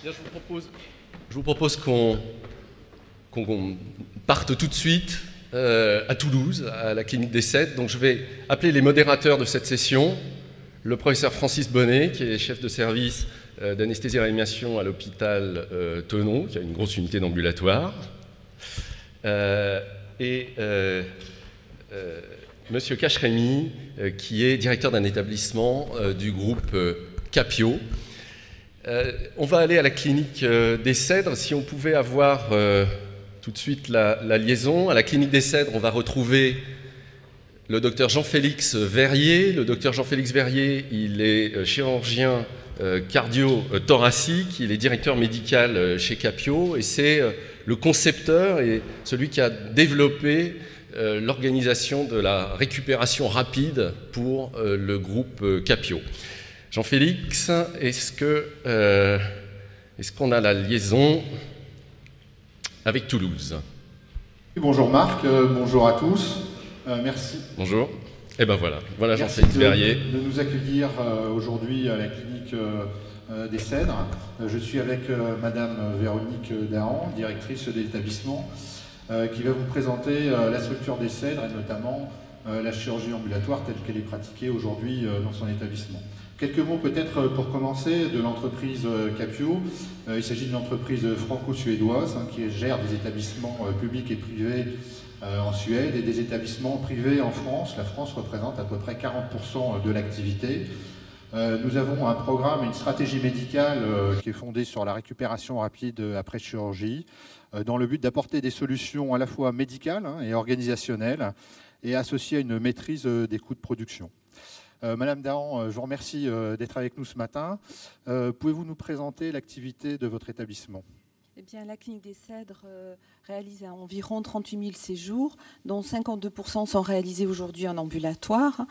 Bien, je vous propose qu'on parte tout de suite à Toulouse, à la clinique des Cèdres. Donc je vais appeler les modérateurs de cette session, le professeur Francis Bonnet, qui est chef de service d'anesthésie et réanimation à l'hôpital Thonon, qui a une grosse unité d'ambulatoire, et Monsieur Cachremy, qui est directeur d'un établissement du groupe Capio. On va aller à la clinique des Cèdres. Si on pouvait avoir tout de suite la liaison. À la clinique des Cèdres, on va retrouver le docteur Jean-Félix Verrier. Le docteur Jean-Félix Verrier, il est chirurgien cardio-thoracique, il est directeur médical chez Capio et c'est le concepteur et celui qui a développé l'organisation de la récupération rapide pour le groupe Capio. Jean-Félix, est-ce qu'on a la liaison avec Toulouse? Bonjour Marc, bonjour à tous, merci. Bonjour. Et ben voilà Jean-Félix Verrier. De nous accueillir aujourd'hui à la clinique des Cèdres. Je suis avec Madame Véronique Dahan, directrice de l'établissement, qui va vous présenter la structure des Cèdres et notamment la chirurgie ambulatoire telle qu'elle est pratiquée aujourd'hui dans son établissement. Quelques mots peut-être pour commencer de l'entreprise Capio. Il s'agit d'une entreprise franco-suédoise qui gère des établissements publics et privés en Suède et des établissements privés en France. La France représente à peu près 40% de l'activité. Nous avons un programme, une stratégie médicale qui est fondée sur la récupération rapide après chirurgie, dans le but d'apporter des solutions à la fois médicales et organisationnelles et associées à une maîtrise des coûts de production. Madame Dahan, je vous remercie d'être avec nous ce matin. Pouvez-vous nous présenter l'activité de votre établissement ? Eh bien, la clinique des Cèdres réalise environ 38 000 séjours, dont 52% sont réalisés aujourd'hui en ambulatoire.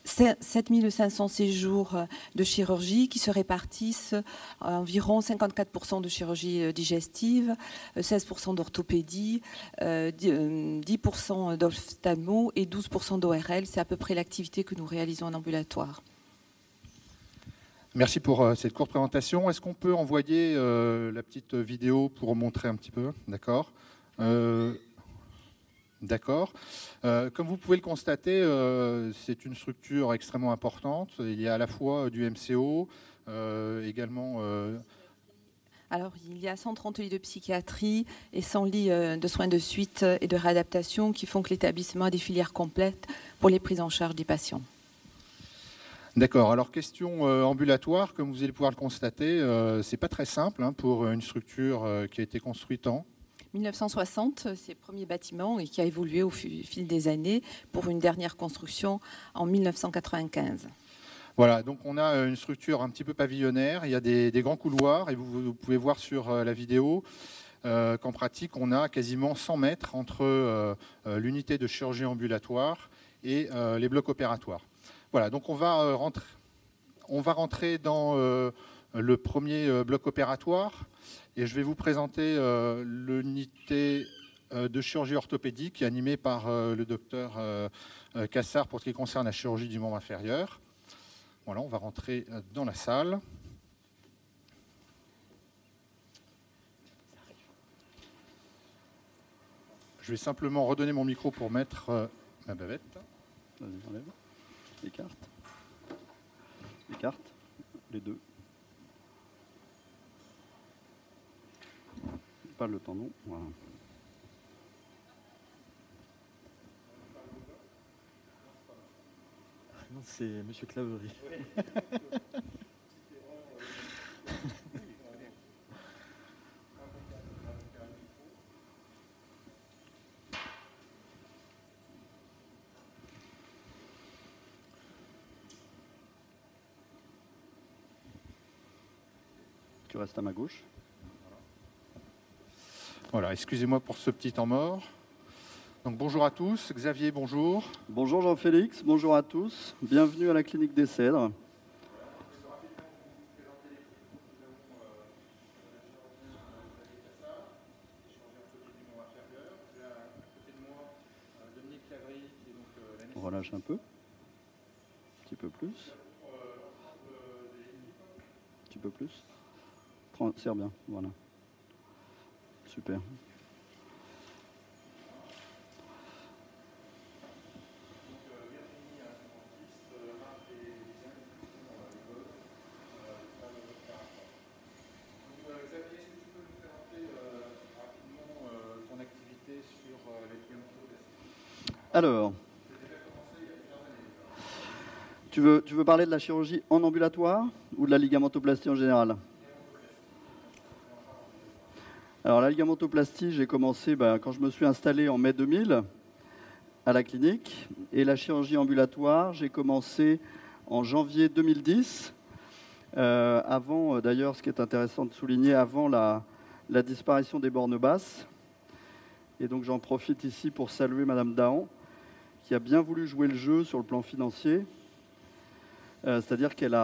7 500 séjours de chirurgie qui se répartissent environ 54% de chirurgie digestive, 16% d'orthopédie, 10% d'ophtalmo et 12% d'ORL. C'est à peu près l'activité que nous réalisons en ambulatoire. Merci pour cette courte présentation. Est-ce qu'on peut envoyer la petite vidéo pour montrer un petit peu? D'accord. D'accord. Comme vous pouvez le constater, c'est une structure extrêmement importante. Il y a à la fois du MCO, également... Alors, il y a 130 lits de psychiatrie et 100 lits de soins de suite et de réadaptation qui font que l'établissement a des filières complètes pour les prises en charge des patients. D'accord. Alors, question ambulatoire, comme vous allez pouvoir le constater, c'est pas très simple pour une structure qui a été construite en 1960, c'est le premier bâtiment et qui a évolué au fil des années pour une dernière construction en 1995. Voilà, donc on a une structure un petit peu pavillonnaire, il y a des grands couloirs et vous pouvez voir sur la vidéo qu'en pratique on a quasiment 100 mètres entre l'unité de chirurgie ambulatoire et les blocs opératoires. Voilà, donc on va rentrer dans le premier bloc opératoire. Et je vais vous présenter l'unité de chirurgie orthopédique qui est animée par le docteur Cassard pour ce qui concerne la chirurgie du membre inférieur. Voilà, on va rentrer dans la salle. Je vais simplement redonner mon micro pour mettre ma bavette. Vas-y, enlève. Écarte. Écarte. Les deux. Pas le tendon, voilà. Non, c'est Monsieur Claverie. Tu restes à ma gauche. Voilà, excusez-moi pour ce petit temps mort. Donc bonjour à tous. Xavier, bonjour. Bonjour Jean-Félix, bonjour à tous. Bienvenue à la clinique des Cèdres. On relâche un peu. Un petit peu plus. Un petit peu plus. serre bien. Voilà. Super. Alors, tu veux parler de la chirurgie en ambulatoire ou de la ligamentoplastie en général? Alors, la ligamentoplastie, j'ai commencé quand je me suis installé en mai 2000 à la clinique. Et la chirurgie ambulatoire, j'ai commencé en janvier 2010. Avant, d'ailleurs, ce qui est intéressant de souligner, avant la disparition des bornes basses. Et donc, j'en profite ici pour saluer Madame Dahan, qui a bien voulu jouer le jeu sur le plan financier. C'est-à-dire qu'elle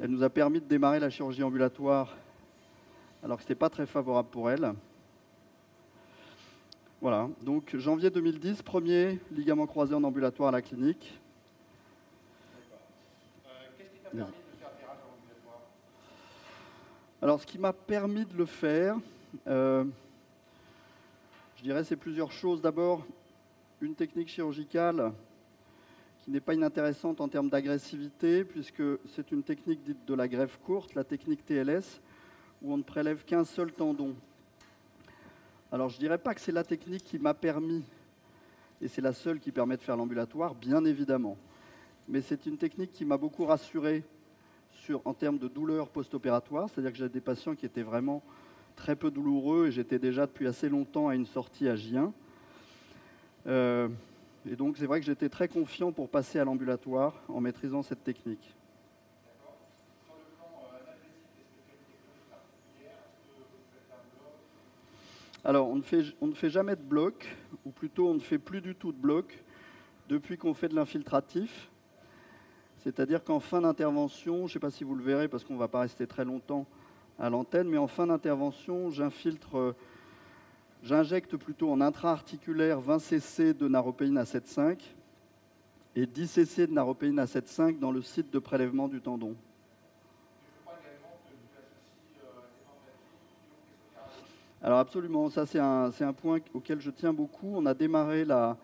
nous a permis de démarrer la chirurgie ambulatoire alors que ce n'était pas très favorable pour elle. Voilà, donc janvier 2010, premier ligament croisé en ambulatoire à la clinique. Qu'est-ce qui t'a permis de faire virage en ambulatoire? Alors, ce qui m'a permis de le faire, je dirais c'est plusieurs choses. D'abord, une technique chirurgicale qui n'est pas inintéressante en termes d'agressivité, puisque c'est une technique dite de la greffe courte, la technique TLS, où on ne prélève qu'un seul tendon. Alors, je ne dirais pas que c'est la technique qui m'a permis, et c'est la seule qui permet de faire l'ambulatoire, bien évidemment. Mais c'est une technique qui m'a beaucoup rassuré en termes de douleur post-opératoire, c'est-à-dire que j'ai des patients qui étaient vraiment très peu douloureux, et j'étais déjà depuis assez longtemps à une sortie à Gien. Et donc, c'est vrai que j'étais très confiant pour passer à l'ambulatoire en maîtrisant cette technique. D'accord. Sur le plan analgésique, est-ce que tu as une technologie particulière? Est-ce que vous faites un bloc? Alors, on ne fait jamais de bloc, ou plutôt on ne fait plus du tout de bloc depuis qu'on fait de l'infiltratif. C'est-à-dire qu'en fin d'intervention, je ne sais pas si vous le verrez parce qu'on ne va pas rester très longtemps à l'antenne, mais en fin d'intervention, j'injecte plutôt en intra-articulaire 20 cc de naropéine à 7,5 et 10 cc de naropéine à 7,5 dans le site de prélèvement du tendon. Je crois également que tu associes ces tentatives cryopressothérapie. Alors absolument, ça c'est un point auquel je tiens beaucoup. On a démarré la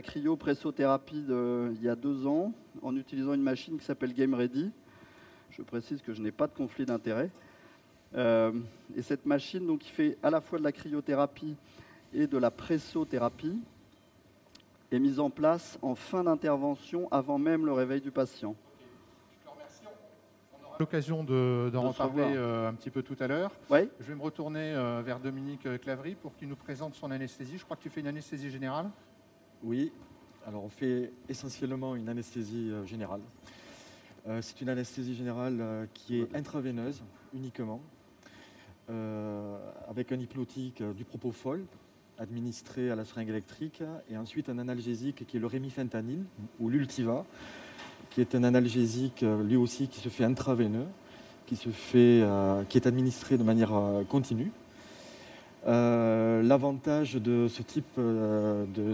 cryopressothérapie il y a 2 ans en utilisant une machine qui s'appelle Game Ready. Je précise que je n'ai pas de conflit d'intérêt. Et cette machine, donc, qui fait à la fois de la cryothérapie et de la pressothérapie, est mise en place en fin d'intervention, avant même le réveil du patient. Je te remercie. On aura l'occasion d'en reparler un petit peu tout à l'heure. Oui. Je vais me retourner vers Dominique Claverie pour qu'il nous présente son anesthésie. Je crois que tu fais une anesthésie générale. Oui, alors on fait essentiellement une anesthésie générale. C'est une anesthésie générale qui est intraveineuse uniquement, avec un hypnotique du propofol administré à la seringue électrique et ensuite un analgésique qui est le rémifentanil ou l'Ultiva, qui est un analgésique lui aussi qui se fait intraveineux, qui est administré de manière continue. L'avantage de ce type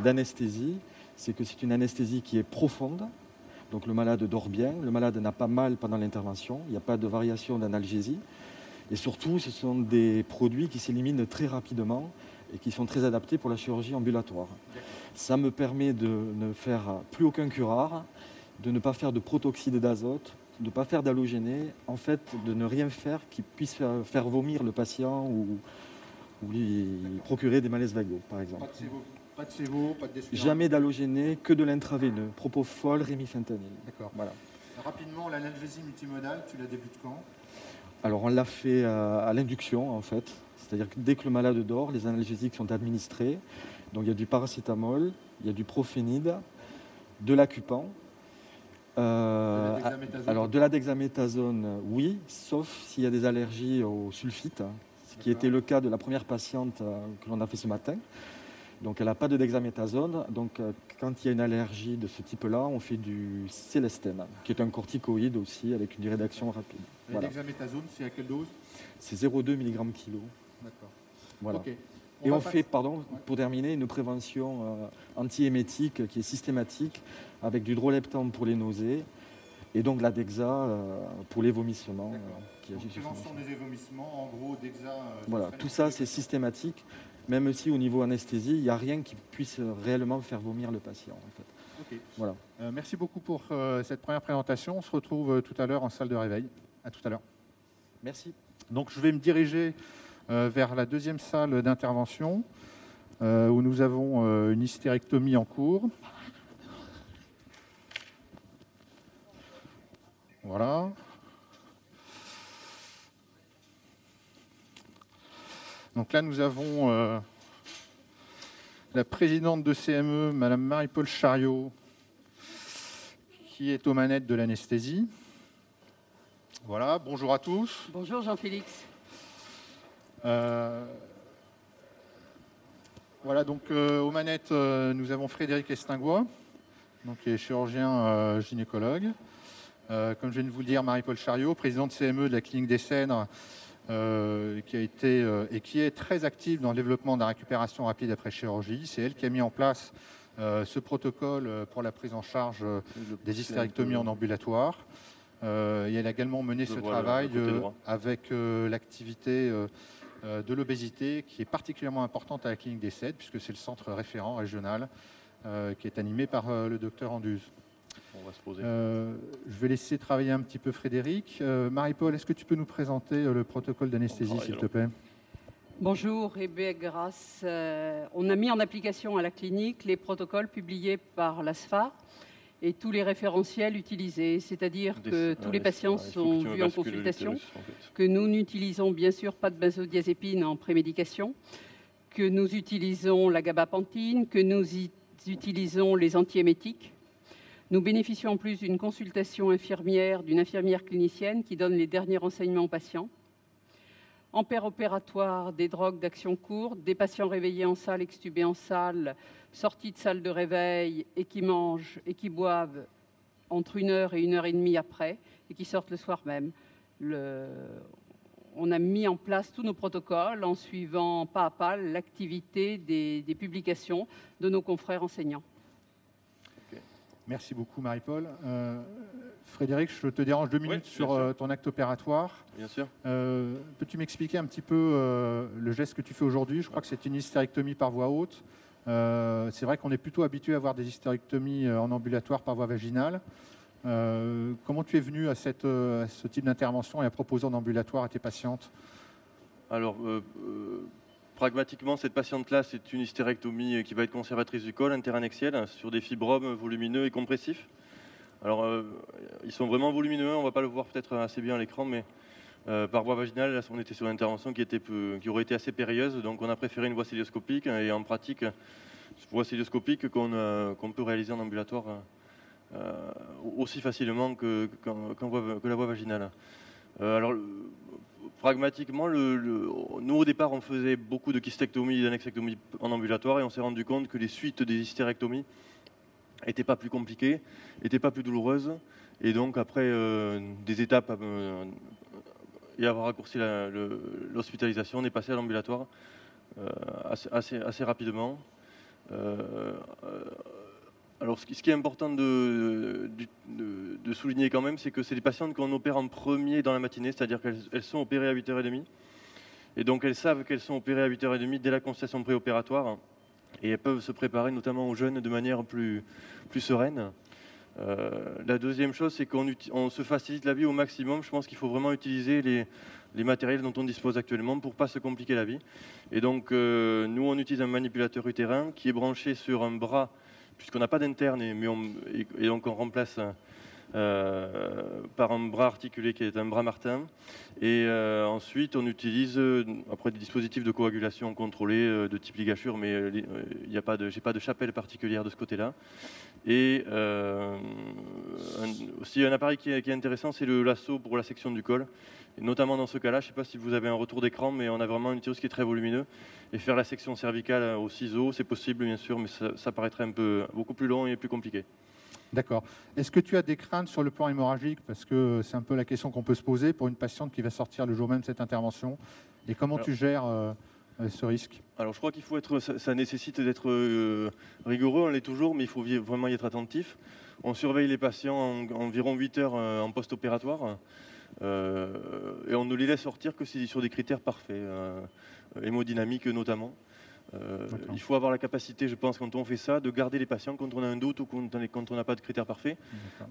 d'anesthésie, c'est que c'est une anesthésie qui est profonde, donc le malade dort bien, le malade n'a pas mal pendant l'intervention, il n'y a pas de variation d'analgésie, et surtout ce sont des produits qui s'éliminent très rapidement et qui sont très adaptés pour la chirurgie ambulatoire. Ça me permet de ne faire plus aucun curare, de ne pas faire de protoxyde d'azote, de ne pas faire d'halogéné, en fait de ne rien faire qui puisse faire vomir le patient ou lui procurer des malaises vagaux, par exemple. Pas de sévo, pas de desférant. Jamais d'halogéné, que de l'intraveineux. Propofol, rémifentanil. D'accord. Voilà. Rapidement, l'analgésie multimodale, tu la débutes quand? Alors on l'a fait à l'induction en fait. C'est-à-dire que dès que le malade dort, les analgésiques sont administrés. Donc il y a du paracétamol, il y a du profénide, de l'acupan. Alors de la dexaméthasone, oui, sauf s'il y a des allergies au sulfite, ce qui était le cas de la première patiente que l'on a fait ce matin. Donc elle n'a pas de dexaméthasone. Donc quand il y a une allergie de ce type-là, on fait du Célestène, qui est un corticoïde aussi avec une durée d'action rapide. Et la dexaméthasone, c'est à quelle dose? C'est 0,2 mg/kg. D'accord. Voilà. Okay. Et on fait, pour terminer, une prévention antiémétique qui est systématique avec du droléptan pour les nausées et donc la DEXA pour les vomissements qui agit sur prévention des vomissements, en gros, DEXA. Voilà, tout ça c'est systématique, même si au niveau anesthésie, il n'y a rien qui puisse réellement faire vomir le patient. En fait. Okay. Voilà. Merci beaucoup pour cette première présentation. On se retrouve tout à l'heure en salle de réveil. À tout à l'heure. Merci. Donc je vais me diriger vers la deuxième salle d'intervention où nous avons une hystérectomie en cours. Voilà. Donc là, nous avons la présidente de CME, Madame Marie-Paul Chariot, qui est aux manettes de l'anesthésie. Voilà, bonjour à tous. Bonjour Jean-Félix. Voilà, donc aux manettes, nous avons Frédéric Estingois, donc, qui est chirurgien gynécologue. Comme je viens de vous le dire, Marie-Paul Chariot, présidente CME de la clinique des Cèdres, qui a été et qui est très active dans le développement de la récupération rapide après chirurgie. C'est elle qui a mis en place ce protocole pour la prise en charge des hystérectomies en ambulatoire. Et elle a également mené ce travail avec l'activité de l'obésité, qui est particulièrement importante à la clinique des Cèdres, puisque c'est le centre référent régional qui est animé par le docteur Anduze. On va se poser. Je vais laisser travailler un petit peu Frédéric. Marie-Paul, est-ce que tu peux nous présenter le protocole d'anesthésie, s'il te plaît? Bonjour, et bien grâce, on a mis en application à la clinique les protocoles publiés par l'ASFA et tous les référentiels utilisés, c'est-à-dire que tous les patients sont vus en consultation, que nous n'utilisons bien sûr pas de benzodiazépine en prémédication, que nous utilisons la gabapentine, que nous utilisons les antiémétiques. Nous bénéficions en plus d'une consultation infirmière, d'une infirmière clinicienne qui donne les derniers renseignements aux patients. En péropératoire, des drogues d'action courte, des patients réveillés en salle, extubés en salle, sortis de salle de réveil et qui mangent et qui boivent entre 1 heure et 1 heure et demie après et qui sortent le soir même. On a mis en place tous nos protocoles en suivant pas à pas l'activité des publications de nos confrères enseignants. Merci beaucoup Marie-Paul. Frédéric, je te dérange 2 minutes sur ton acte opératoire. Bien sûr. Peux-tu m'expliquer un petit peu le geste que tu fais aujourd'hui? Je crois que c'est une hystérectomie par voie haute. C'est vrai qu'on est plutôt habitué à voir des hystérectomies en ambulatoire par voie vaginale. Comment tu es venu à ce type d'intervention et à proposer en ambulatoire à tes patientes? Alors, pragmatiquement, cette patiente-là, c'est une hystérectomie qui va être conservatrice du col interannexiel sur des fibromes volumineux et compressifs. Alors, ils sont vraiment volumineux, on ne va pas le voir peut-être assez bien à l'écran, mais par voie vaginale, là, on était sur une intervention qui aurait été assez périlleuse, donc on a préféré une voie cœlioscopique, et en pratique, voie cœlioscopique qu'on peut réaliser en ambulatoire aussi facilement que la voie vaginale. Alors, pragmatiquement, nous au départ on faisait beaucoup de kystectomie et d'annexectomie en ambulatoire et on s'est rendu compte que les suites des hystérectomies n'étaient pas plus compliquées, n'étaient pas plus douloureuses, et donc après des étapes et avoir raccourci l'hospitalisation, on est passé à l'ambulatoire assez rapidement. Alors, ce qui est important de souligner quand même, c'est que c'est des patientes qu'on opère en premier dans la matinée, c'est-à-dire qu'elles sont opérées à 8h30. Et donc, elles savent qu'elles sont opérées à 8h30 dès la consultation préopératoire. Et elles peuvent se préparer, notamment aux jeunes, de manière plus sereine. La deuxième chose, c'est qu'on se facilite la vie au maximum. Je pense qu'il faut vraiment utiliser les matériels dont on dispose actuellement pour ne pas se compliquer la vie. Et donc, nous, on utilise un manipulateur utérin qui est branché sur un bras, puisqu'on n'a pas d'interne, et donc on remplace par un bras articulé qui est un bras Martin. Et ensuite, on utilise après des dispositifs de coagulation contrôlés de type ligature, mais j'ai pas de chapelle particulière de ce côté-là. Et aussi un appareil qui est intéressant, c'est le lasso pour la section du col. Et notamment dans ce cas-là, je ne sais pas si vous avez un retour d'écran, mais on a vraiment un utérus qui est très volumineux. Et faire la section cervicale au ciseau, c'est possible bien sûr, mais ça paraîtrait beaucoup plus long et plus compliqué. D'accord. Est-ce que tu as des craintes sur le plan hémorragique? Parce que c'est un peu la question qu'on peut se poser pour une patiente qui va sortir le jour même de cette intervention. Et comment tu gères ce risque? Alors je crois qu'il faut ça nécessite d'être rigoureux, on l'est toujours, mais il faut vraiment y être attentif. On surveille les patients environ 8 heures en post-opératoire et on ne les laisse sortir que sur des critères parfaits, hémodynamiques notamment. Il faut avoir la capacité, je pense, quand on fait ça, de garder les patients quand on a un doute ou quand on n'a pas de critères parfaits.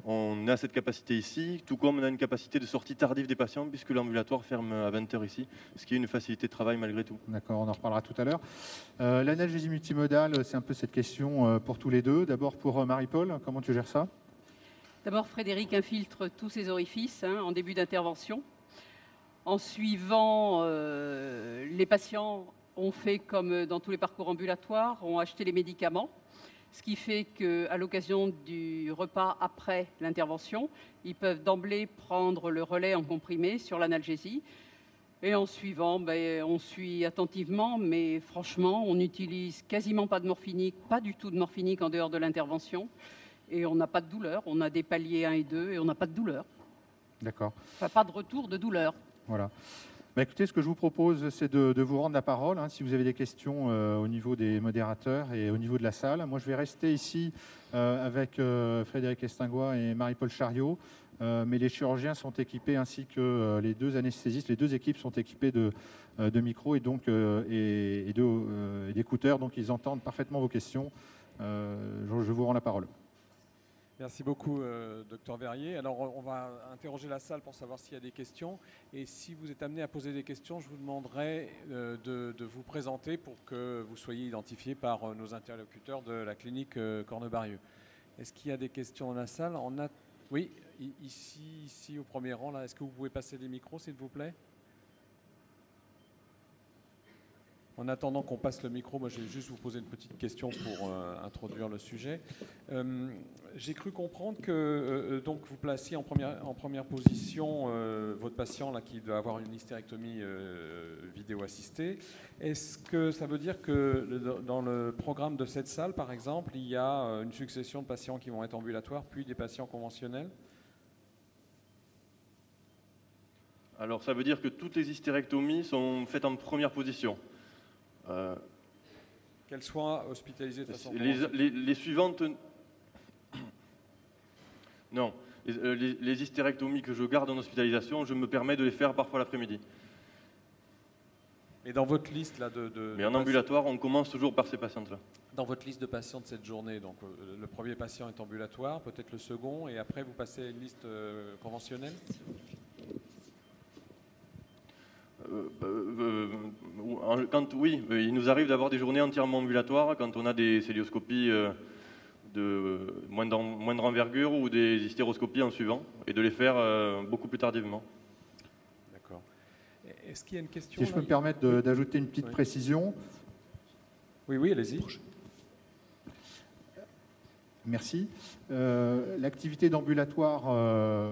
On a cette capacité ici, tout comme on a une capacité de sortie tardive des patients, puisque l'ambulatoire ferme à 20 h ici, ce qui est une facilité de travail malgré tout. D'accord, on en reparlera tout à l'heure. L'analgésie multimodale, c'est un peu cette question pour tous les deux. D'abord pour Marie-Paul, comment tu gères ça? D'abord, Frédéric infiltre tous ses orifices en début d'intervention. En suivant, les patients ont fait comme dans tous les parcours ambulatoires, ont acheté les médicaments, ce qui fait qu'à l'occasion du repas après l'intervention, ils peuvent d'emblée prendre le relais en comprimé sur l'analgésie. Et en suivant, on suit attentivement, mais franchement, on n'utilise quasiment pas de morphinique, pas du tout de morphinique en dehors de l'intervention. Et on n'a pas de douleur, on a des paliers 1 et 2 et on n'a pas de douleur. D'accord. Enfin, pas de retour de douleur. Voilà. Écoutez, ce que je vous propose, c'est de vous rendre la parole, si vous avez des questions au niveau des modérateurs et au niveau de la salle. Moi, je vais rester ici avec Frédéric Estingois et Marie-Paul Chariot, mais les chirurgiens sont équipés, ainsi que les deux anesthésistes, les deux équipes sont équipées de micros et donc d'écouteurs, donc ils entendent parfaitement vos questions. Je vous rends la parole. Merci beaucoup, Dr Verrier. Alors, on va interroger la salle pour savoir s'il y a des questions. Et si vous êtes amené à poser des questions, je vous demanderai de vous présenter pour que vous soyez identifié par nos interlocuteurs de la clinique Cornebarieux. Est-ce qu'il y a des questions dans la salle? Oui, ici au premier rang. Là. Est-ce que vous pouvez passer les micros, s'il vous plaît? En attendant qu'on passe le micro, moi je vais juste vous poser une petite question pour introduire le sujet. J'ai cru comprendre que donc vous placiez en première position votre patient là, qui doit avoir une hystérectomie vidéo assistée. Est-ce que ça veut dire que dans le programme de cette salle, par exemple, il y a une succession de patients qui vont être ambulatoires, puis des patients conventionnels? Alors ça veut dire que toutes les hystérectomies sont faites en première position. Qu'elles soient hospitalisées de façon les suivantes... Non, les hystérectomies que je garde en hospitalisation, je me permets de les faire parfois l'après-midi. Et dans votre liste là, Mais en ambulatoire, on commence toujours par ces patientes-là. Dans votre liste de patients de cette journée, donc le premier patient est ambulatoire, peut-être le second, et après vous passez à une liste conventionnelle? Oui, il nous arrive d'avoir des journées entièrement ambulatoires quand on a des célioscopies de moindre envergure ou des hystéroscopies en suivant, et de les faire beaucoup plus tardivement. D'accord. Est-ce qu'il y a une question? Si je peux me permettre d'ajouter une petite précision. Oui, allez-y. Merci. L'activité d'ambulatoire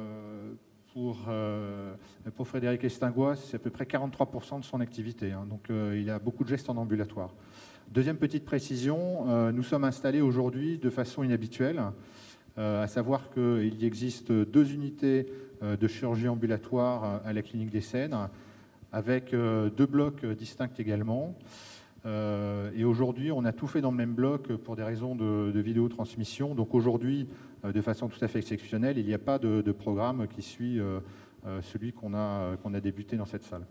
pour Frédéric Estingois, c'est à peu près 43% de son activité. Donc il a beaucoup de gestes en ambulatoire. Deuxième petite précision, nous sommes installés aujourd'hui de façon inhabituelle, à savoir qu'il existe 2 unités de chirurgie ambulatoire à la clinique des Cèdres, avec 2 blocs distincts également. Et aujourd'hui, on a tout fait dans le même bloc pour des raisons de vidéotransmission. Donc aujourd'hui, de façon tout à fait exceptionnelle, il n'y a pas de programme qui suit celui qu'on a débuté dans cette salle.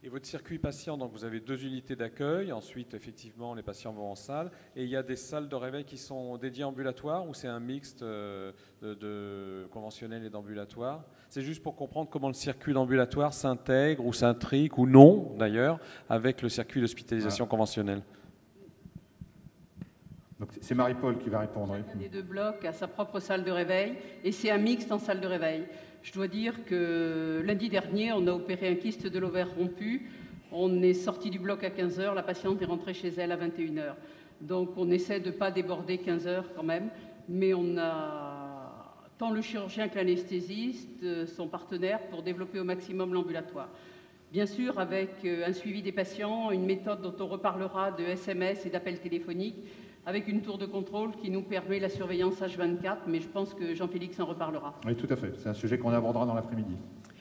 Et votre circuit patient, donc vous avez 2 unités d'accueil, ensuite effectivement les patients vont en salle, et il y a des salles de réveil qui sont dédiées ambulatoires ou c'est un mixte de conventionnel et d'ambulatoire? C'est juste pour comprendre comment le circuit d'ambulatoire s'intègre ou s'intrigue ou non d'ailleurs avec le circuit d'hospitalisation conventionnelle. C'est Marie-Paul qui va répondre. Chacun des 2 blocs a sa propre salle de réveil et c'est un mixte en salle de réveil. Je dois dire que lundi dernier, on a opéré un kyste de l'ovaire rompu. On est sorti du bloc à 15 h, la patiente est rentrée chez elle à 21 h. Donc on essaie de ne pas déborder 15 h quand même, mais on a tant le chirurgien que l'anesthésiste sont partenaires pour développer au maximum l'ambulatoire. Bien sûr, avec un suivi des patients, une méthode dont on reparlera de SMS et d'appels téléphoniques, avec une tour de contrôle qui nous permet la surveillance H24, mais je pense que Jean-Félix en reparlera. Oui, tout à fait. C'est un sujet qu'on abordera dans l'après-midi.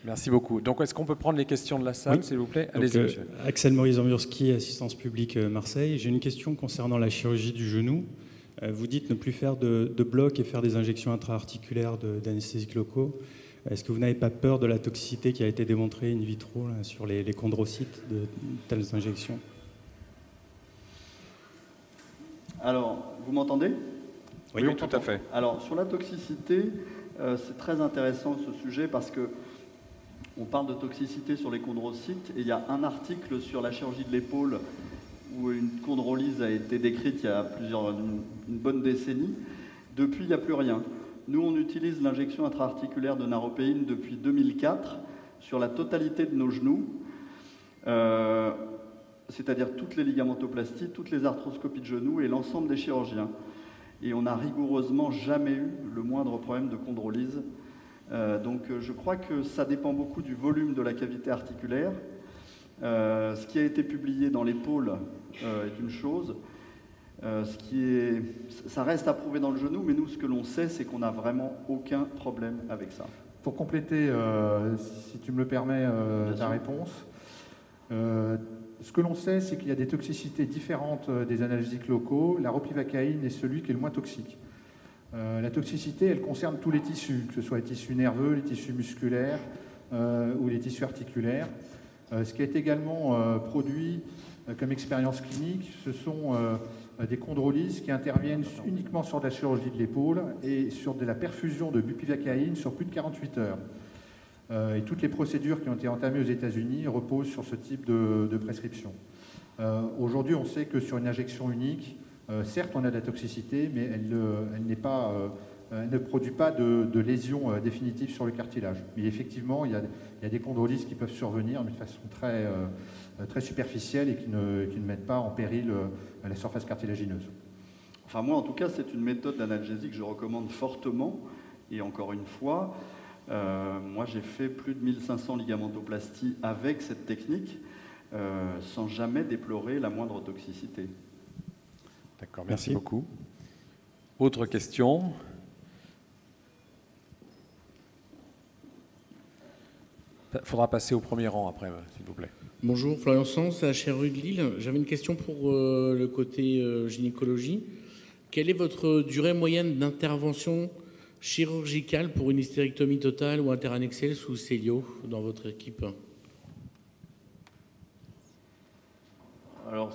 Merci beaucoup. Donc, est-ce qu'on peut prendre les questions de la salle, s'il vous plaît? Allez-y, monsieur. Axel Maurice Zamburski, assistance publique Marseille. J'ai une question concernant la chirurgie du genou. Vous dites ne plus faire de blocs et faire des injections intra-articulaires d'anesthésiques locaux. Est-ce que vous n'avez pas peur de la toxicité qui a été démontrée in vitro là, sur les chondrocytes de telles injections? Alors, vous m'entendez? Oui, tout à fait. Alors, sur la toxicité, c'est très intéressant ce sujet parce que on parle de toxicité sur les chondrocytes et il y a un article sur la chirurgie de l'épaule où une chondrolyse a été décrite il y a une bonne décennie. Depuis, il n'y a plus rien. Nous, on utilise l'injection intra-articulaire de naropéine depuis 2004 sur la totalité de nos genoux, c'est-à-dire toutes les ligamentoplasties, toutes les arthroscopies de genoux et l'ensemble des chirurgiens. Et on n'a rigoureusement jamais eu le moindre problème de chondrolyse. Donc je crois que ça dépend beaucoup du volume de la cavité articulaire. Ce qui a été publié dans l'épaule est une chose. Ça reste à prouver dans le genou, mais nous, ce que l'on sait, c'est qu'on n'a vraiment aucun problème avec ça. Pour compléter, si tu me le permets, ta réponse, ce que l'on sait, c'est qu'il y a des toxicités différentes des analgésiques locaux. La ropivacaïne est celui qui est le moins toxique. La toxicité, elle concerne tous les tissus, que ce soit les tissus nerveux, les tissus musculaires ou les tissus articulaires. Ce qui est également produit comme expérience clinique, ce sont des chondrolyses qui interviennent uniquement sur de la chirurgie de l'épaule et sur de la perfusion de bupivacaïne sur plus de 48 heures. Et toutes les procédures qui ont été entamées aux États-Unis reposent sur ce type de prescription. Aujourd'hui, on sait que sur une injection unique, certes, on a de la toxicité, mais elle ne produit pas de lésions définitives sur le cartilage. Mais effectivement, il y a des chondrolyses qui peuvent survenir, mais de façon très superficielle et qui ne mettent pas en péril la surface cartilagineuse. Enfin, moi, en tout cas, c'est une méthode d'analgésie que je recommande fortement. Et encore une fois, moi, j'ai fait plus de 1500 ligamentoplasties avec cette technique, sans jamais déplorer la moindre toxicité. D'accord, merci beaucoup. Autre question? Il faudra passer au premier rang après, s'il vous plaît. Bonjour, Florian Sens, à la chaire rue de Lille. J'avais une question pour le côté gynécologie. Quelle est votre durée moyenne d'intervention chirurgicale pour une hystérectomie totale ou interannexée sous Célio dans votre équipe? Alors,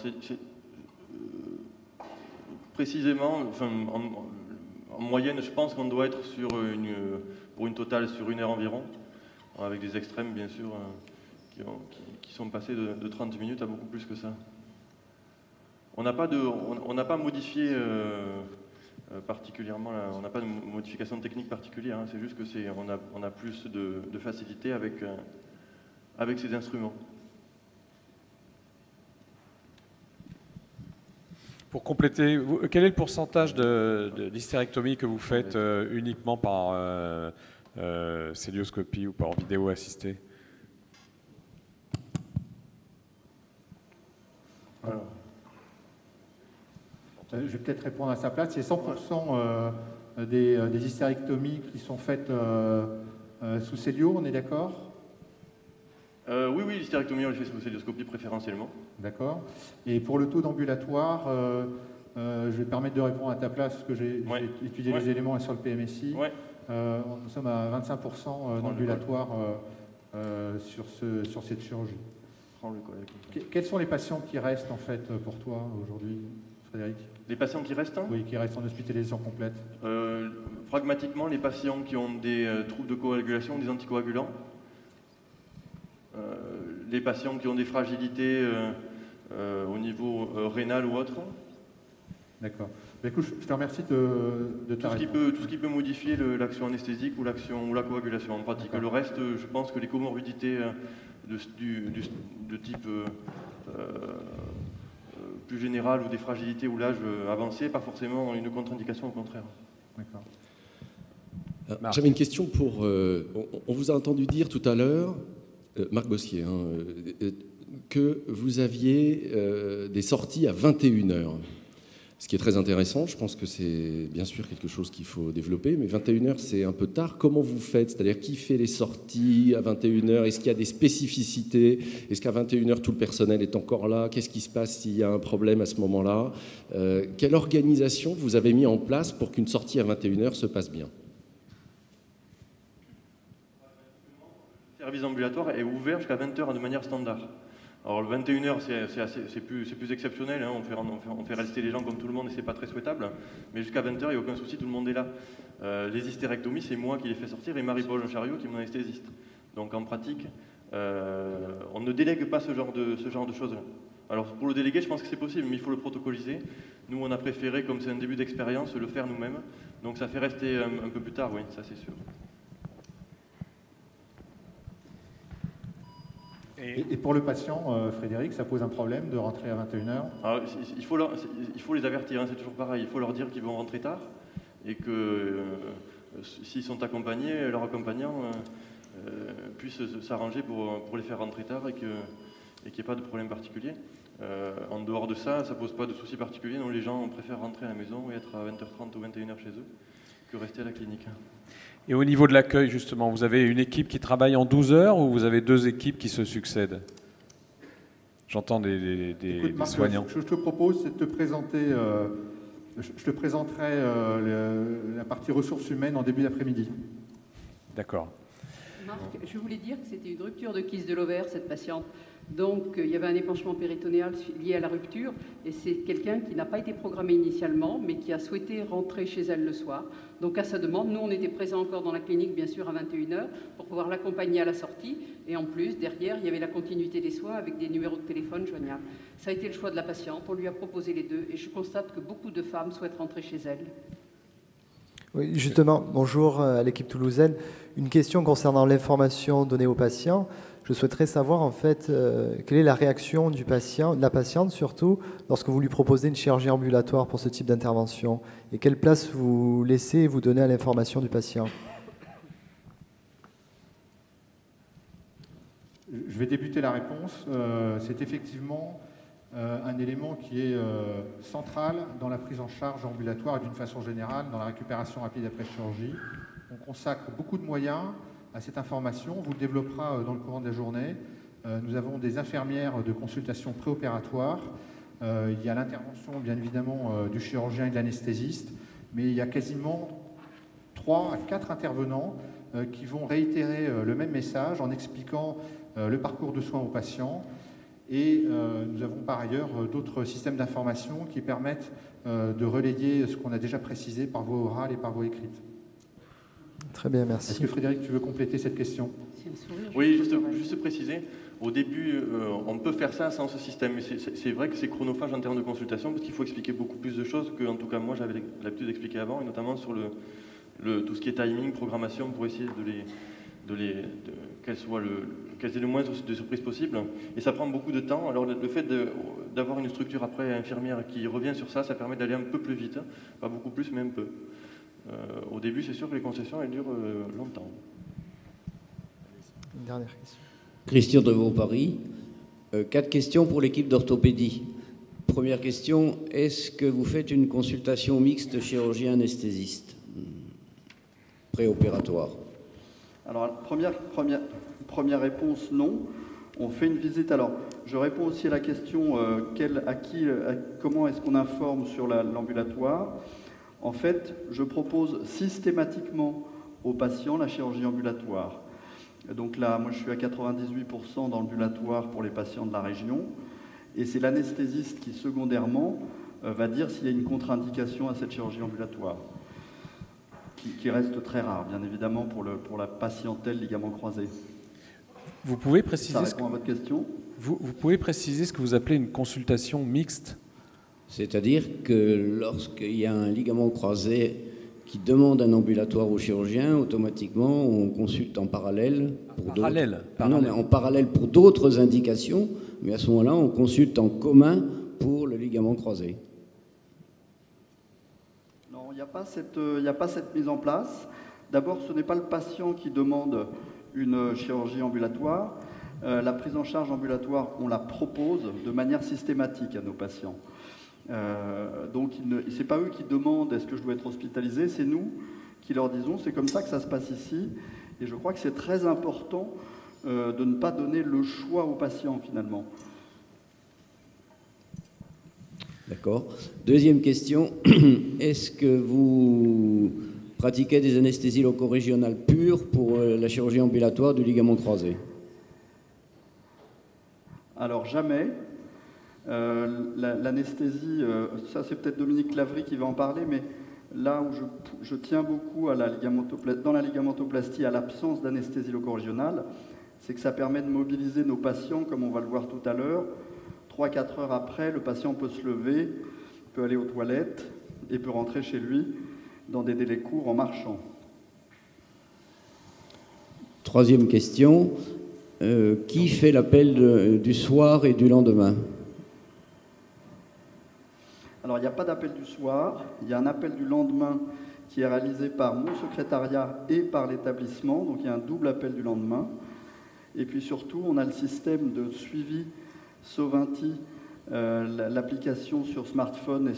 précisément, enfin, en moyenne, je pense qu'on doit être pour une totale sur 1 heure environ, avec des extrêmes, bien sûr, qui sont passés de 30 minutes à beaucoup plus que ça. On n'a pas modifié particulièrement, on n'a pas de modification technique particulière, hein, c'est juste que on a plus de facilité avec ces instruments. Pour compléter, quel est le pourcentage d'hystérectomie que vous faites uniquement par célioscopie ou par vidéo assistée? Alors, je vais peut-être répondre à sa place. C'est 100% des hystérectomies qui sont faites sous célio, on est d'accord? Oui, l'hystérectomie, on le fait sous célioscopie préférentiellement. D'accord. Et pour le taux d'ambulatoire, je vais permettre de répondre à ta place, parce que j'ai étudié les éléments sur le PMSI. Nous sommes à 25% d'ambulatoire sur cette chirurgie. Quels sont les patients qui restent en fait pour toi aujourd'hui, Frédéric? Les patients qui restent? Oui, qui restent en hospitalisation complète. Pragmatiquement, les patients qui ont des troubles de coagulation, des anticoagulants. Les patients qui ont des fragilités au niveau rénal ou autre. D'accord. Écoute, je te remercie de ta réponse. Tout ce qui peut modifier l'action anesthésique ou la coagulation en pratique. Le reste, je pense que les comorbidités de type plus général ou des fragilités ou l'âge avancé, pas forcément une contre-indication, au contraire. D'accord. J'avais une question pour... on vous a entendu dire tout à l'heure, Marc Bossier, que vous aviez des sorties à 21h. Ce qui est très intéressant, je pense que c'est bien sûr quelque chose qu'il faut développer, mais 21h c'est un peu tard. Comment vous faites? C'est-à-dire qui fait les sorties à 21h? Est-ce qu'il y a des spécificités? Est-ce qu'à 21h tout le personnel est encore là? Qu'est-ce qui se passe s'il y a un problème à ce moment-là? Quelle organisation vous avez mis en place pour qu'une sortie à 21h se passe bien? Le service ambulatoire est ouvert jusqu'à 20h de manière standard. Alors le 21h, c'est plus exceptionnel, hein. On fait rester les gens comme tout le monde et c'est pas très souhaitable. Mais jusqu'à 20h, il n'y a aucun souci, tout le monde est là. Les hystérectomies, c'est moi qui les fais sortir et Marie-Paul Chariot qui est mon anesthésiste. Donc en pratique, on ne délègue pas ce genre de choses-là. Alors pour le déléguer, je pense que c'est possible, mais il faut le protocoliser. Nous, on a préféré, comme c'est un début d'expérience, le faire nous-mêmes. Donc ça fait rester un peu plus tard, oui, ça c'est sûr. Et pour le patient, Frédéric, ça pose un problème de rentrer à 21h? Alors, il faut les avertir, hein, c'est toujours pareil. Il faut leur dire qu'ils vont rentrer tard et que s'ils sont accompagnés, leurs accompagnants puissent s'arranger pour les faire rentrer tard et qu'il n'y ait pas de problème particulier. En dehors de ça, ça ne pose pas de soucis particuliers. Donc les gens préfèrent rentrer à la maison et être à 20h30 ou 21h chez eux que rester à la clinique. Et au niveau de l'accueil, justement, vous avez une équipe qui travaille en 12 heures ou vous avez deux équipes qui se succèdent? J'entends des Marc, soignants. Ce que je te propose, c'est de te présenter, je te présenterai la partie ressources humaines en début d'après-midi. D'accord. Marc, je voulais dire que c'était une rupture de kyste de l'ovaire, cette patiente. Donc, il y avait un épanchement péritonéal lié à la rupture. Et c'est quelqu'un qui n'a pas été programmé initialement, mais qui a souhaité rentrer chez elle le soir. Donc, à sa demande, nous, on était présents encore dans la clinique, bien sûr, à 21h, pour pouvoir l'accompagner à la sortie. Et en plus, derrière, il y avait la continuité des soins avec des numéros de téléphone joignables. Ça a été le choix de la patiente. On lui a proposé les deux. Et je constate que beaucoup de femmes souhaitent rentrer chez elles. Oui, justement, bonjour à l'équipe toulousaine. Une question concernant l'information donnée aux patients. Je souhaiterais savoir en fait quelle est la réaction du patient, de la patiente surtout, lorsque vous lui proposez une chirurgie ambulatoire pour ce type d'intervention. Et quelle place vous laissez et vous donnez à l'information du patient? Je vais débuter la réponse. C'est effectivement un élément qui est central dans la prise en charge ambulatoire et d'une façon générale dans la récupération rapide après chirurgie. On consacre beaucoup de moyens à cette information. On vous le développera dans le courant de la journée. Nous avons des infirmières de consultation préopératoire. Il y a l'intervention, bien évidemment, du chirurgien et de l'anesthésiste, mais il y a quasiment 3 à 4 intervenants qui vont réitérer le même message en expliquant le parcours de soins aux patients. Et nous avons par ailleurs d'autres systèmes d'information qui permettent de relayer ce qu'on a déjà précisé par voie orale et par voie écrite. Très bien, merci. Est-ce que Frédéric, tu veux compléter cette question? Oui, juste préciser, au début, on peut faire ça sans ce système, mais c'est vrai que c'est chronophage en termes de consultation, parce qu'il faut expliquer beaucoup plus de choses que, en tout cas, moi, j'avais l'habitude d'expliquer avant, et notamment sur tout ce qui est timing, programmation, pour essayer qu'elles aient le moins de surprises possible. Et ça prend beaucoup de temps. Alors, le fait d'avoir une structure après infirmière qui revient sur ça, ça permet d'aller un peu plus vite, pas beaucoup plus, mais un peu. Au début, c'est sûr que les concessions, elles durent longtemps. Une dernière question. Christian de Vaux-Paris. 4 questions pour l'équipe d'orthopédie. Première question, est-ce que vous faites une consultation mixte chirurgien-anesthésiste préopératoire? Alors, première réponse, non. On fait une visite. Alors, je réponds aussi à la question comment est-ce qu'on informe sur l'ambulatoire. En fait, je propose systématiquement aux patients la chirurgie ambulatoire. Donc là, moi, je suis à 98% d'ambulatoire pour les patients de la région. Et c'est l'anesthésiste qui, secondairement, va dire s'il y a une contre-indication à cette chirurgie ambulatoire, qui reste très rare, bien évidemment, pour la patientèle ligament croisé. Vous pouvez préciser Ça répond à votre question. Vous pouvez préciser ce que vous appelez une consultation mixte? C'est-à-dire que lorsqu'il y a un ligament croisé qui demande un ambulatoire au chirurgien, automatiquement, on consulte en parallèle pour d'autres indications, mais à ce moment-là, on consulte en commun pour le ligament croisé. Non, il n'y a pas cette mise en place. D'abord, ce n'est pas le patient qui demande une chirurgie ambulatoire. La prise en charge ambulatoire, on la propose de manière systématique à nos patients. Donc ce n'est pas eux qui demandent est-ce que je dois être hospitalisé, c'est nous qui leur disons c'est comme ça que ça se passe ici. Et je crois que c'est très important de ne pas donner le choix aux patients finalement. D'accord. Deuxième question, est-ce que vous pratiquez des anesthésies loco-régionales pures pour la chirurgie ambulatoire du ligament croisé? Alors jamais. L'anesthésie, ça c'est peut-être Dominique Lavry qui va en parler, mais là où je tiens beaucoup à dans la ligamentoplastie à l'absence d'anesthésie loco-régionale, c'est que ça permet de mobiliser nos patients, comme on va le voir tout à l'heure. 3-4 heures après, le patient peut se lever, peut aller aux toilettes et peut rentrer chez lui dans des délais courts en marchant. Troisième question, qui fait l'appel du soir et du lendemain? Alors, il n'y a pas d'appel du soir, il y a un appel du lendemain qui est réalisé par mon secrétariat et par l'établissement, donc il y a un double appel du lendemain. Et puis surtout, on a le système de suivi Sovinti, l'application sur smartphone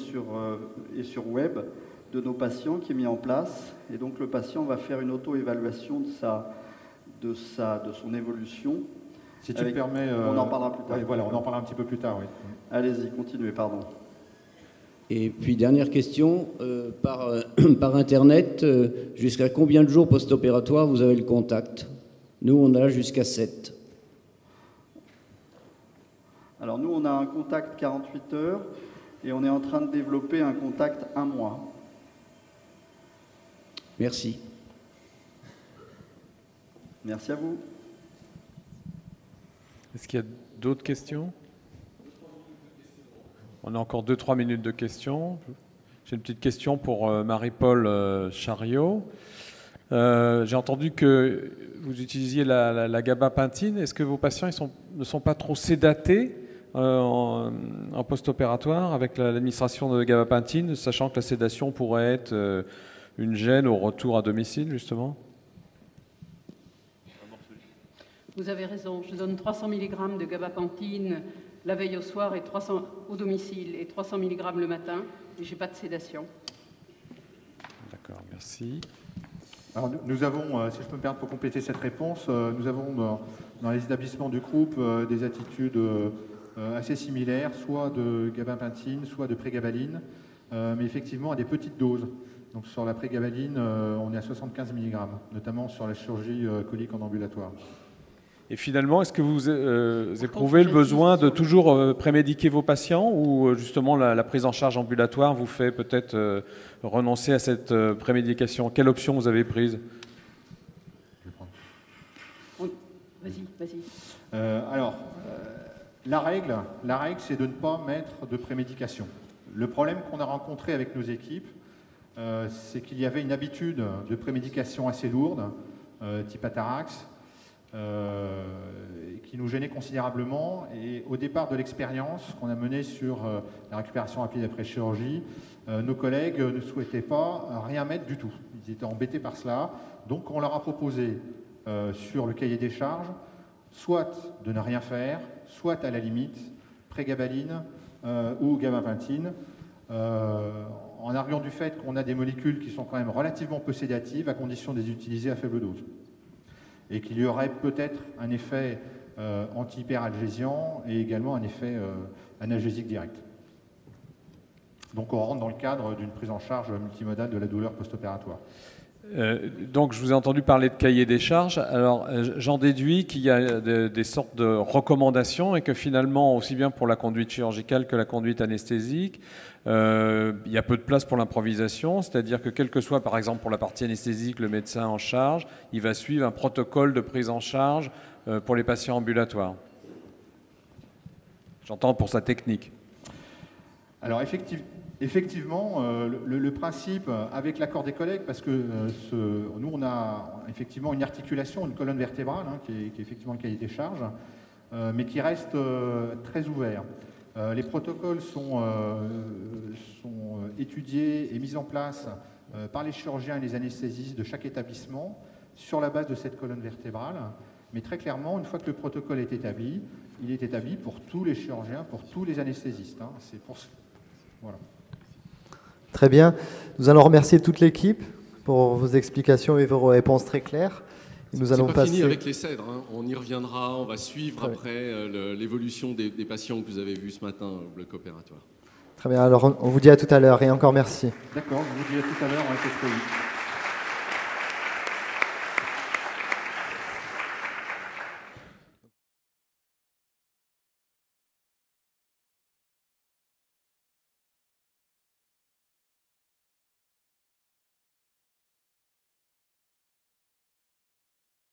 et sur web de nos patients qui est mis en place. Et donc le patient va faire une auto-évaluation de son évolution. Si tu me permets... on en parlera plus tard. Oui, voilà, on en parlera un petit peu plus tard, oui. Allez-y, continuez, pardon. Et puis dernière question, par Internet, jusqu'à combien de jours post-opératoire vous avez le contact? Nous, on a jusqu'à 7. Alors nous, on a un contact 48 heures et on est en train de développer un contact 1 mois. Merci. Merci à vous. Est-ce qu'il y a d'autres questions? On a encore 2-3 minutes de questions. J'ai une petite question pour Marie-Paul Chariot. J'ai entendu que vous utilisiez la gabapentine. Est-ce que vos patients ne sont pas trop sédatés en post-opératoire avec l'administration de gabapentine, sachant que la sédation pourrait être une gêne au retour à domicile, justement? Vous avez raison. Je donne 300 mg de gabapentine la veille au soir et 300 au domicile et 300 mg le matin. Et je n'ai pas de sédation. D'accord, merci. Alors, nous avons, si je peux me permettre pour compléter cette réponse, nous avons dans les établissements du groupe des attitudes assez similaires, soit de gabapentine, soit de prégabaline, mais effectivement à des petites doses. Donc sur la prégabaline, on est à 75 mg, notamment sur la chirurgie colique en ambulatoire. Et finalement, est-ce que vous éprouvez le besoin de toujours prémédiquer vos patients ou justement la prise en charge ambulatoire vous fait peut-être renoncer à cette prémédication? Quelle option vous avez prise? Vas-y. La règle, c'est de ne pas mettre de prémédication. Le problème qu'on a rencontré avec nos équipes, c'est qu'il y avait une habitude de prémédication assez lourde, type Atarax, qui nous gênait considérablement. Et au départ de l'expérience qu'on a menée sur la récupération rapide après chirurgie, nos collègues ne souhaitaient pas rien mettre du tout. Ils étaient embêtés par cela. Donc on leur a proposé sur le cahier des charges, soit de ne rien faire, soit à la limite, prégabaline ou gabapentine, en arguant du fait qu'on a des molécules qui sont quand même relativement peu sédatives à condition de les utiliser à faible dose. Et qu'il y aurait peut-être un effet anti-hyperalgésiant et également un effet analgésique direct. Donc on rentre dans le cadre d'une prise en charge multimodale de la douleur post-opératoire. Donc je vous ai entendu parler de cahier des charges. Alors j'en déduis qu'il y a des sortes de recommandations et que finalement, aussi bien pour la conduite chirurgicale que la conduite anesthésique, il y a peu de place pour l'improvisation, c'est-à-dire que quel que soit par exemple pour la partie anesthésique le médecin en charge, il va suivre un protocole de prise en charge pour les patients ambulatoires. J'entends pour sa technique. Alors effectivement, le principe, avec l'accord des collègues, parce que nous on a effectivement une articulation, une colonne vertébrale, qui est effectivement le cahier des charges, mais qui reste très ouvert. Les protocoles sont étudiés et mis en place par les chirurgiens et les anesthésistes de chaque établissement sur la base de cette colonne vertébrale. Mais très clairement, une fois que le protocole est établi, il est établi pour tous les chirurgiens, pour tous les anesthésistes. C'est pour Voilà. Très bien. Nous allons remercier toute l'équipe pour vos explications et vos réponses très claires. Nous allons pas fini avec les cèdres, hein. On y reviendra, on va suivre après l'évolution des patients que vous avez vus ce matin au bloc opératoire. Très bien, alors on vous dit à tout à l'heure et encore merci. D'accord, je vous dis à tout à l'heure en SSPI.